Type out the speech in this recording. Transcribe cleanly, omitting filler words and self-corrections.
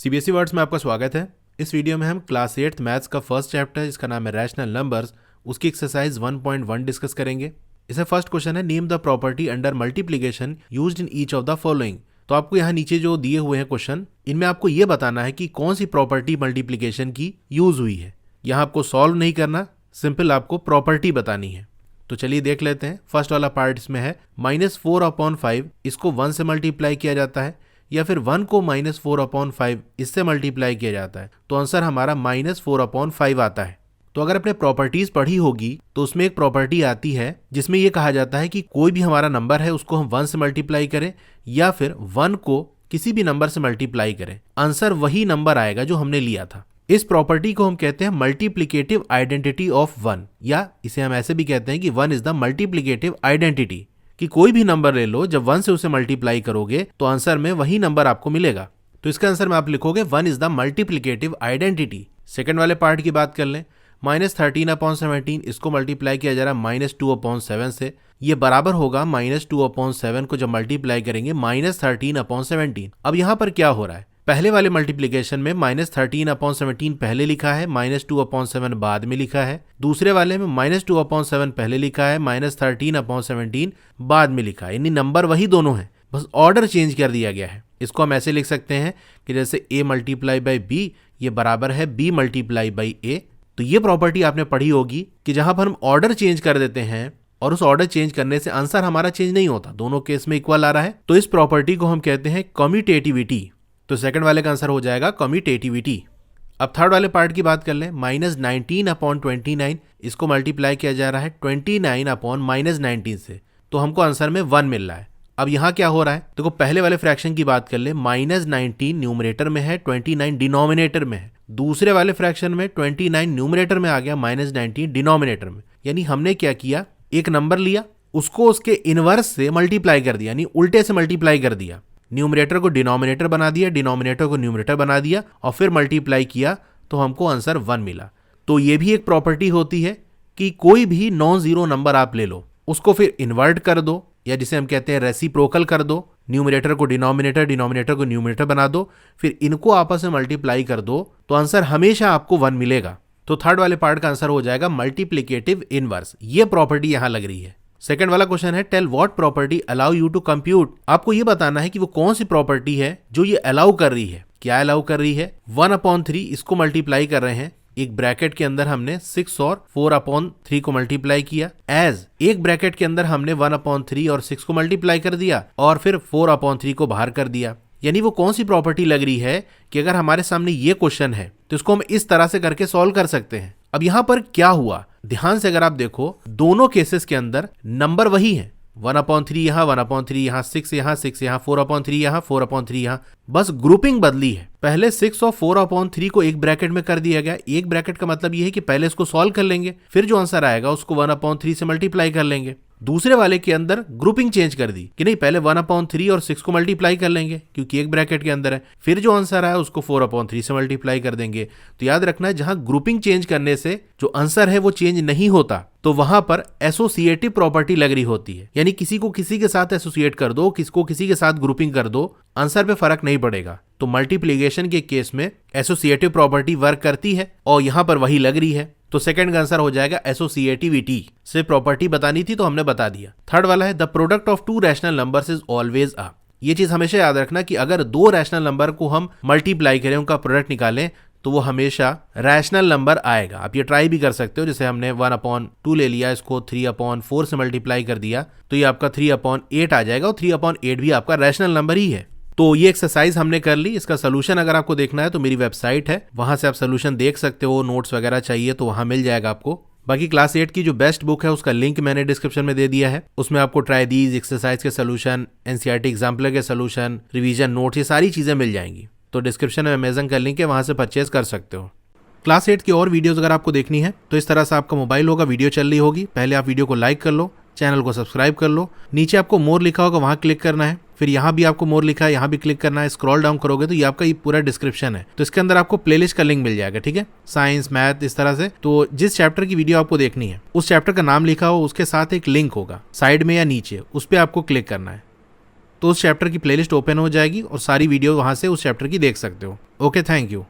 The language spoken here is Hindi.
सीबीएसई वर्ड्स में आपका स्वागत है। इस वीडियो में हम क्लास 8th मैथ्स का फर्स्ट चैप्टर जिसका नाम है रैशनल नंबर्स, उसकी एक्सरसाइज 1.1 डिस्कस करेंगे। इसमें फर्स्ट क्वेश्चन है name the property under multiplication used in each of the following. तो आपको यहाँ नीचे जो दिए हुए हैं क्वेश्चन, इनमें आपको ये बताना है कि कौन सी प्रॉपर्टी मल्टीप्लिकेशन की यूज हुई है। यहाँ आपको सॉल्व नहीं करना, सिंपल आपको प्रॉपर्टी बतानी है। तो चलिए देख लेते हैं। फर्स्ट वाला पार्ट इसमें है -4/5, इसको 1 से मल्टीप्लाई किया जाता है या फिर 1 को -4/5 इससे मल्टीप्लाई किया जाता है, तो आंसर हमारा -4/5 आता है। तो अगर अपने प्रॉपर्टीज पढ़ी होगी तो उसमें एक प्रॉपर्टी आती है जिसमें यह कहा जाता है कि कोई भी हमारा नंबर है उसको हम 1 से मल्टीप्लाई करें या फिर 1 को किसी भी नंबर से मल्टीप्लाई करें, आंसर वही नंबर आएगा जो हमने लिया था। इस प्रॉपर्टी को हम कहते हैं मल्टीप्लिकेटिव आइडेंटिटी ऑफ 1, या इसे हम ऐसे भी कहते हैं कि 1 इज द मल्टीप्लिकेटिव आइडेंटिटी, कि कोई भी नंबर ले लो, जब 1 से उसे मल्टीप्लाई करोगे तो आंसर में वही नंबर आपको मिलेगा। तो इसका आंसर में आप लिखोगे 1 is the multiplicative identity. Second वाले पार्ट की बात कर लें, -13/17, इसको मल्टीप्लाई किया जा रहा है -2/7 से। ये बराबर होगा -2/7 को जब मल्टीप्लाई करेंगे -13/17। अब यहाँ पर क्या हो रहा है, पहले वाले मल्टीप्लिकेशन में -13/17 पहले लिखा है, -2/7 बाद में लिखा है। दूसरे वाले में -2/7 पहले लिखा है, -13/17 बाद में लिखा है। यानी नंबर वही दोनों हैं, बस ऑर्डर चेंज कर दिया गया है। इसको हम ऐसे लिख सकते हैं कि जैसे a मल्टीप्लाई बाई b ये बराबर है b मल्टीप्लाई बाई a। तो ये प्रॉपर्टी आपने पढ़ी होगी कि जहां पर हम ऑर्डर चेंज कर देते हैं और उस ऑर्डर चेंज करने से आंसर हमारा चेंज नहीं होता, दोनों केस में इक्वल आ रहा है, तो इस प्रॉपर्टी को हम कहते हैं कम्यूटेटिविटी। तो सेकंड वाले का आंसर हो जाएगा कम्यूटेटिविटी। अब थर्ड वाले पार्ट की बात कर लें, -19/29, इसको मल्टीप्लाई किया जा रहा है 29/-19 से, तो हमको आंसर में 1 मिल रहा है। अब यहाँ क्या हो रहा है, देखो पहले वाले फ्रैक्शन की बात कर ले, -19 न्यूमरेटर में है, 29 डिनोमिनेटर में है। दूसरे वाले फ्रैक्शन में 29 न्यूमरेटर में आ गया, -19 डिनोमिनेटर में। यानी हमने क्या किया, एक नंबर लिया, उसको उसके इनवर्स से मल्टीप्लाई कर दिया, यानी उल्टे से मल्टीप्लाई कर दिया। न्यूमरेटर को डिनोमिनेटर बना दिया, डिनोमिनेटर को न्यूमरेटर बना दिया और फिर मल्टीप्लाई किया, तो हमको आंसर 1 मिला। तो ये भी एक प्रॉपर्टी होती है कि कोई भी नॉन जीरो नंबर आप ले लो, उसको फिर इन्वर्ट कर दो, या जिसे हम कहते हैं रेसिप्रोकल कर दो। न्यूमरेटर को डिनोमिनेटर, डिनोमिनेटर को न्यूमरेटर बना दो, फिर इनको आपस में मल्टीप्लाई कर दो, तो आंसर हमेशा आपको 1 मिलेगा। तो थर्ड वाले पार्ट का आंसर हो जाएगा मल्टीप्लिकेटिव इनवर्स। ये प्रॉपर्टी यहां लग रही है। सेकंड वाला क्वेश्चन है tell what property allow you to compute. आपको ये बताना है कि वो कौन सी प्रॉपर्टी है जो ये अलाउ कर रही है। क्या अलाउ कर रही है, 1/3 इसको मल्टीप्लाई कर रहे हैं, एक ब्रैकेट के अंदर हमने 6 और 4/3 को मल्टीप्लाई किया, एज एक ब्रैकेट के अंदर हमने 1/3 और 6 को मल्टीप्लाई कर दिया और फिर 4/3 को बाहर कर दिया। यानी वो कौन सी प्रॉपर्टी लग रही है कि अगर हमारे सामने ये क्वेश्चन है तो इसको हम इस तरह से करके सॉल्व कर सकते हैं। अब यहाँ पर क्या हुआ, ध्यान से अगर आप देखो, दोनों केसेस के अंदर नंबर वही है, 1/3 यहाँ, 1/3 यहाँ, 6 यहाँ, 6 यहाँ, 4/3 यहाँ, 4/3 यहाँ, बस ग्रुपिंग बदली है। पहले 6 और 4/3 को एक ब्रैकेट में कर दिया गया। एक ब्रैकेट का मतलब ये है कि पहले इसको सॉल्व कर लेंगे, फिर जो आंसर आएगा उसको 1/3 से मल्टीप्लाई कर लेंगे। दूसरे वाले के अंदर ग्रुपिंग चेंज कर दी कि नहीं, पहले 1/3 और 6 को मल्टीप्लाई कर लेंगे क्योंकि एक ब्रैकेट के अंदर है, फिर जो आंसर आया उसको 4/3 से मल्टीप्लाई कर देंगे। तो याद रखना है, जहां ग्रुपिंग चेंज करने से जो आंसर है वो चेंज नहीं होता, तो वहां पर एसोसिएटिव प्रॉपर्टी लग रही होती है। यानी किसी को किसी के साथ एसोसिएट कर दो, किसको किसी के साथ ग्रुपिंग कर दो, आंसर पे फर्क नहीं पड़ेगा। तो मल्टीप्लिकेशन के केस में एसोसिएटिव प्रॉपर्टी वर्क करती है और यहां पर वही लग रही है। तो सेकंड का आंसर हो जाएगा एसोसिएटिविटी। से प्रॉपर्टी बतानी थी तो हमने बता दिया। थर्ड वाला है the product of 2 rational numbers is always a. ये चीज हमेशा याद रखना कि अगर 2 रैशनल नंबर को हम मल्टीप्लाई करें, उनका प्रोडक्ट निकालें, तो वो हमेशा रैशनल नंबर आएगा। आप ये ट्राई भी कर सकते हो, जैसे हमने 1/2 ले लिया, इसको 3/4 से मल्टीप्लाई कर दिया, तो ये आपका 3/8 आ जाएगा और 3/8 भी आपका रैशनल नंबर ही है। तो ये एक्सरसाइज हमने कर ली। इसका सोल्यूशन अगर आपको देखना है तो मेरी वेबसाइट है, वहां से आप सोल्यूशन देख सकते हो। नोट्स वगैरह चाहिए तो वहां मिल जाएगा आपको। बाकी क्लास 8 की जो बेस्ट बुक है उसका लिंक मैंने डिस्क्रिप्शन में दे दिया है। उसमें आपको ट्राई दीज, एक्सरसाइज के सोल्यूशन, एनसीईआरटी एग्जाम्पलर के सोल्यूशन, रिवीजन नोट्स, ये सारी चीजें मिल जाएंगी। तो डिस्क्रिप्शन में अमेजन का लिंक है, वहां से परचेज कर सकते हो। क्लास 8 की और वीडियोस अगर आपको देखनी है तो इस तरह से आपका मोबाइल होगा, वीडियो चल रही होगी, पहले आप वीडियो को लाइक कर लो, चैनल को सब्सक्राइब कर लो, नीचे आपको मोर लिखा होगा वहां क्लिक करना है, फिर यहाँ भी आपको मोर लिखा है, यहाँ भी क्लिक करना है। स्क्रॉल डाउन करोगे तो ये आपका ये पूरा डिस्क्रिप्शन है, तो इसके अंदर आपको प्लेलिस्ट का लिंक मिल जाएगा, ठीक है, साइंस, मैथ, इस तरह से। तो जिस चैप्टर की वीडियो आपको देखनी है उस चैप्टर का नाम लिखा हो, उसके साथ एक लिंक होगा साइड में या नीचे, उस पर आपको क्लिक करना है। तो उस चैप्टर की प्लेलिस्ट ओपन हो जाएगी और सारी वीडियो वहाँ से उस चैप्टर की देख सकते हो। Okay, thank you.